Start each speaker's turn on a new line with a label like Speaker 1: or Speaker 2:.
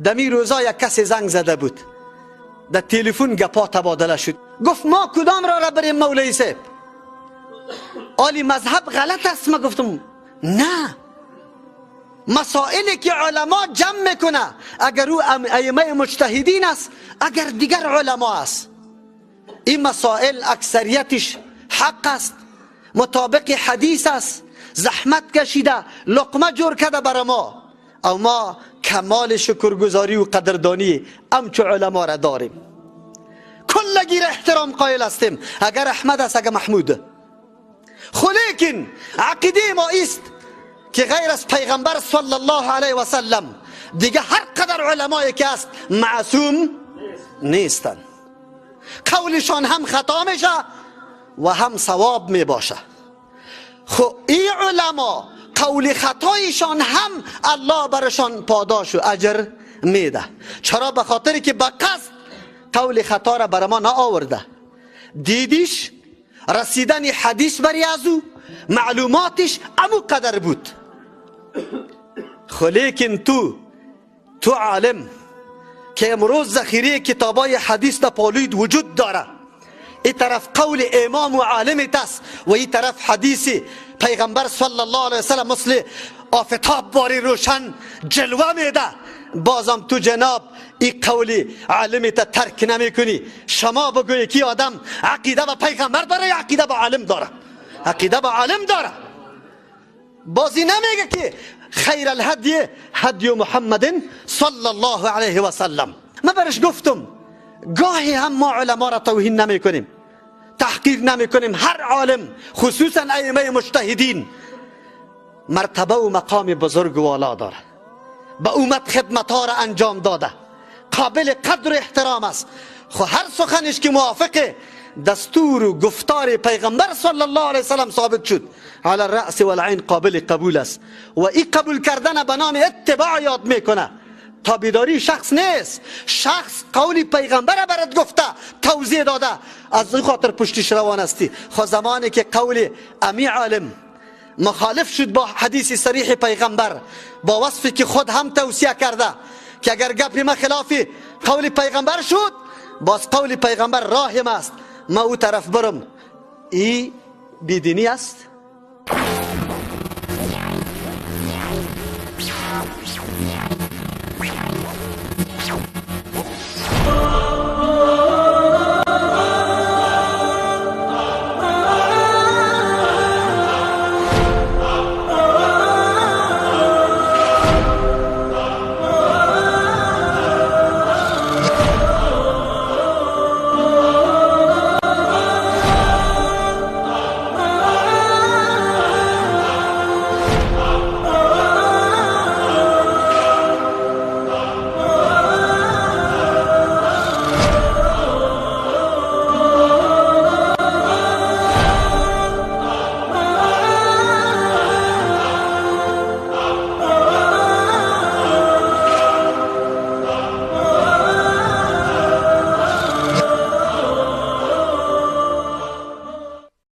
Speaker 1: دمی روزا یک کسی زنگ زده بود، در تلفن گپا تبادله شد، گفت ما کدام را بریم مولوی صاحب؟ آلی مذهب غلط است؟ ما گفتم نه، مسائلی که علما جمع میکنه اگر او ائمه مجتهدین است، اگر دیگر علما است، این مسائل اکثریتش حق است، مطابق حدیث است، زحمت کشیده لقمه جور کرده برای ما، او ما کمال شکرگزاری و قدردانی همچو علما را داریم، کلگی را احترام قائل هستیم، اگر احمد است اگر محمود. خو لیکن عقیده ما است که غیر از پیغمبر صلی الله علیه و سلم دیگه هر قدر علمایی که است معصوم نیستن، قولشان هم خطا میشه و هم صواب می باشه. خو این علما قول خطایشان هم الله برشان پاداش و اجر میده. چرا؟ به خاطری که به قصد قول خطا را بر ما نه آورده، دیدیش رسیدن حدیث بری از او معلوماتش امو قدر بود. خو لیکن تو عالم که امروز ذخیره کتابای حدیث در پالوید وجود داره، این طرف قول امام و عالمت است و این طرف حدیث پیغمبر صلی الله علیه وسلم مثل آفتاب باری روشن جلوه میده، بازم تو جناب این قول عالمت ترک نمی کنی. شما بگوی که آدم عقیده به پیغمبر داره یا عقیده به عالم داره؟ عقیده به عالم داره. بازی نمیگه که خیر الهدی هدی محمد صلی الله علیه و سلم. من برش گفتم گاهی هم ما علما را توهین نمی کنیم، تحقیر نمی کنیم. هر عالم خصوصا ائمه مجتهدین مرتبه و مقام بزرگ و والا داره، به امت خدمت ها را انجام داده، قابل قدر و احترام است. خو هر سخنش که موافق دستور و گفتار پیغمبر صلی الله علیه وسلم ثابت شد، علی الرأس والعین قابل قبول است و این قبول کردن به نام اتباع یاد میکنه. تابعداری شخص نیست، شخص قول پیغمبر برات گفته توضیح داده، از این خاطر پشتش روان استی. خو زمانی که قول امی عالم مخالف شد با حدیث صریح پیغمبر، با وصفی که خود هم توصیه کرده که اگر گپ ما خلاف قول پیغمبر شد، باز قول پیغمبر راهم است، ما او طرف برم، ای بیدینی است.